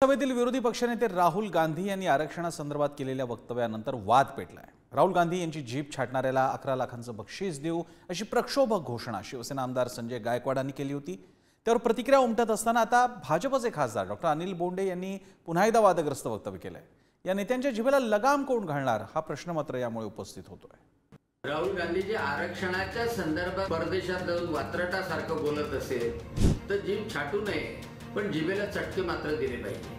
लोकसभेतील विरोधी पक्षनेते राहुल गांधी यांनी आरक्षणासंदर्भात केलेल्या वक्तव्यानंतर वाद पेटलाय। राहुल गांधी यांची जीप छाटणाऱ्याला 11 लाखांचं बक्षीस देऊ अशी प्रक्षोभक घोषणा शिवसेना आमदार संजय गायकवाडांनी केली होती। त्यावर प्रतिक्रिया उमटत असताना आता भाजपचे खासदार डॉक्टर अनिल बोंडे यांनी पुन्हा एकदा वादग्रस्त वक्तव्य केलंय। या नेत्यांच्या जिभेला लगाम कोण घालणार हा प्रश्न मात्र यामुळे उपस्थित होतोय। राहुल गांधीजी आरक्षणाच्या संदर्भात परदेशात जाऊन वात्रटासारखं बोलत असेल तर जीभ छाटू नये, पण जिभेला चटके मात्र दिले पाहिजे।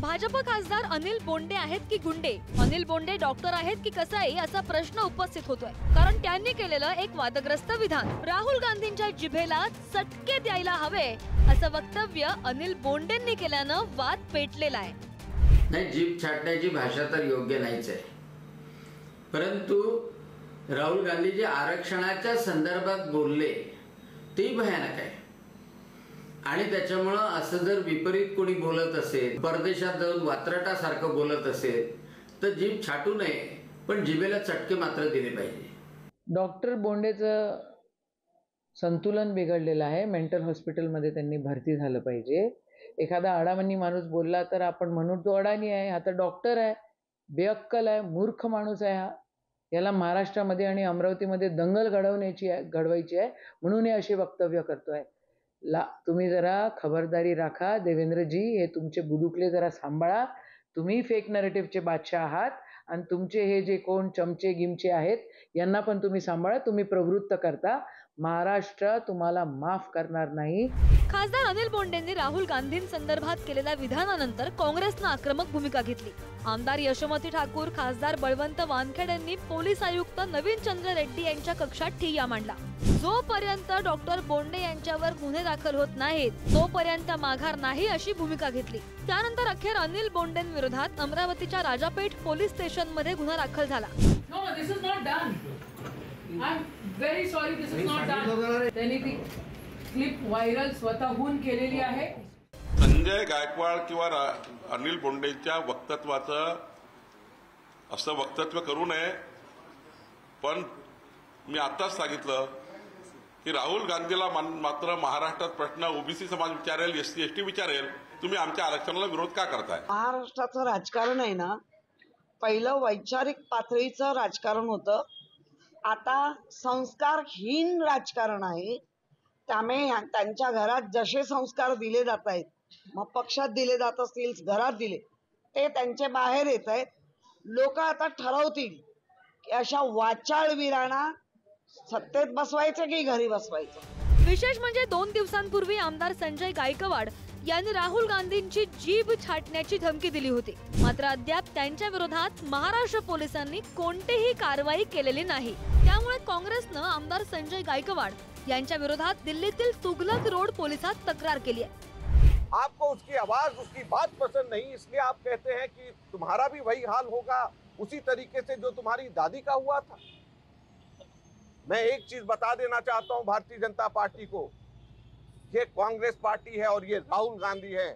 भाजप खासदार अनिल बोंडे आहेत की गुंडे, अनिल बोंडे डॉक्टर आहेत की कसाई असा प्रश्न उपस्थित होतोय, कारण त्यांनी केलेलं एक वादग्रस्त विधान राहुल गांधींच्या जिभेला चटके द्यायला हवे असं वक्तव्य अनिल बोंडेंनी केल्यानं वाद पेटलेला आहे। नाही, जीभ छाटण्याची भाषा तर योग्य नाहीच आहे, परंतु राहुल गांधीजी आरक्षणाच्या संदर्भात बोलले ते भयानक आहे आणि त्याच्यामुळे असं जर विपरीत कोणी बोलत असेल, परदेशात जाऊन वात्रटासारखं बोलत असेल तर जीभ छाटू नये, पण जिभेला चटके मात्र दिले पाहिजे। डॉक्टर बोंडेचं संतुलन बिघडलेलं आहे, मेंटल हॉस्पिटलमध्ये त्यांनी भरती झालं पाहिजे। एखादा अडाणी माणूस बोलला तर आपण म्हणू तो अडाणी आहे, हा तर डॉक्टर आहे, बेअक्कल आहे, मूर्ख माणूस आहे, हा याला महाराष्ट्रामध्ये आणि अमरावतीमध्ये दंगल घडवायची आहे म्हणून हे असे वक्तव्य करतोय। तुम्ही जरा खबरदारी राखा देवेंद्रजी, हे तुमचे बुदुकले जरा सांभाळा। तुम्ही फेक नरेटिव्हचे बादशाह आहात आणि तुमचे हे जे कोण चमचे गिमचे आहेत यांना पण तुम्ही सांभाळा, तुम्ही प्रवृत्त करता। महाराष्ट्र तुम्हाला माफ करणार नाही। खासदार अनिल बोंडेंनी राहुल गांधींसंदर्भात केलेल्या विधानानंतर काँग्रेसने आक्रमक भूमिका घेतली। आमदार यशोमती ठाकूर, खासदार बळवंत वानखेडे यांनी पोलीस आयुक्त नवीन चंद्र रेड्डी यांच्या कक्षात ठिय्या मांडला। जोपर्यंत डॉक्टर बोंडे यांच्यावर गुन्हे दाखल होत नाहीत तोपर्यंत माघार नाही अशी भूमिका घेतली। त्यानंतर अखेर अनिल बोंडेंविरोधात अमरावतीच्या राजापेठ पोलीस स्टेशनमध्ये गुन्हा दाखल झाला। No, this is not done. I'm very sorry, this is not done. त्यांनी ती क्लिप व्हायरल स्वतःहून केलेली आहे। संजय गायकवाड किंवा अनिल बोंडेंच्या वक्तव्याचं असं वक्तव्य करू नये, पण मी आताच सांगितलं की राहुल गांधीला मात्र महाराष्ट्रात प्रश्न ओबीसी समाज विचारेल, एससी एसटी विचारेल, तुम्ही आमच्या आरक्षणाला विरोध का करताय? महाराष्ट्राचं राजकारण आहे ना, पहिलं वैचारिक पातळीचं राजकारण होतं, आता संस्कारहीन राजकारण आहे। त्यामुळे त्यांच्या घरात जसे संस्कार दिले जात आहेत, मग पक्षात दिले जात असतील, घरात दिले, ते त्यांचे बाहेर येत आहेत। लोक आता ठरवतील की अशा वाचाळवीरांना सत्तेत बसवायचं की घरी बसवायचं। विशेष म्हणजे 2 दिवसांपूर्वी आमदार संजय गायकवाड यांनी राहुल गांधींची जीभ छाटण्याची धमकी दिली होती, मात्र अद्याप त्यांच्या विरोधात महाराष्ट्र पोलिसांनी कोणतीही कारवाई केलेली नाही। त्यामुळे काँग्रेसनं आमदार संजय गायकवाड यांच्या विरोधात दिल्लीतील तुगलक रोड पोलिसात तक्रार केली आहे। आपको उसकी आवाज, उसकी बात पसंद नहीं, इसलिए आप कहते हैं कि तुम्हारा भी वही हाल होगा उसी तरीके से जो तुम्हारी दादी का हुआ था। मैं एक चीज बता देना चाहता हूं भारतीय जनता पार्टी को, ये कांग्रेस पार्टी है और ये राहुल गांधी है।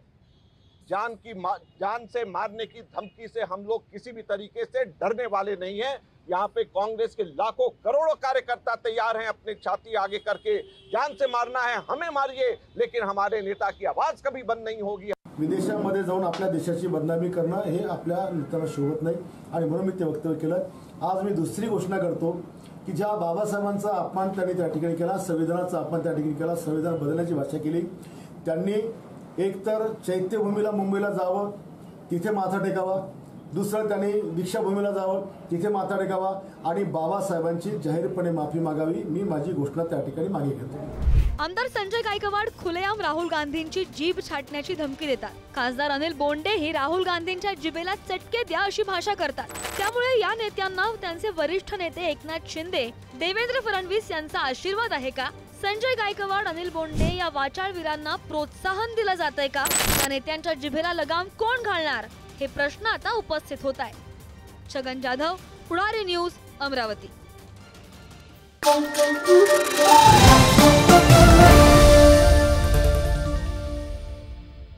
जान से मारने की धमकी से हम लोग किसी भी तरीके से डरने वाले नहीं हैं। यहाँ पे कांग्रेस के लाखों करोड़ों कार्यकर्ता तैयार हैं अपनी छाती आगे करके, जान से मारना है हमें मारिए, लेकिन हमारे नेता की आवाज कभी बंद नहीं होगी। विदेशामध्ये जाऊन आपल्या देशाची बदनामी करणं हे आपल्या नेत्याला शोभत नाही आणि म्हणून मी ते वक्तव्य केलं। आज मी दुसरी घोषणा करतो की ज्या बाबासाहेबांचा अपमान त्यांनी त्या ठिकाणी केला, संविधानाचा अपमान त्या ठिकाणी केला, संविधान बदलण्याची भाषा केली, त्यांनी एकतर चैत्यभूमीला मुंबईला जावं, तिथे माथा टेकावा, दुसरं त्यांनी दीक्षाभूमीला जावं, तिथे माथा टेकावा आणि बाबासाहेबांची जाहीरपणे माफी मागावी। मी माझी घोषणा त्या ठिकाणी मागे घेतो। आमदार संजय गायकवाड खुलेआम राहुल गांधींची जीभ छाटण्याची धमकी देतात। खासदार अनिल बोंडे ही राहुल गांधींच्या जिभेला चटके द्या अशी भाषा करतात। त्यामुळे या नेत्यांना त्यांचे वरिष्ठ नेते एकनाथ शिंदे, देवेंद्र फडणवीस यांचा आशीर्वाद आहे का? संजय गायकवाड, अनिल बोंडे या वाचाळवीरांना प्रोत्साहन दिलं जातंय का? या नेत्यांच्या जिभेला लगाम कोण घालणार हे प्रश्न आता उपस्थित होत आहे। छगन जाधव, पुढारी न्यूज, अमरावती।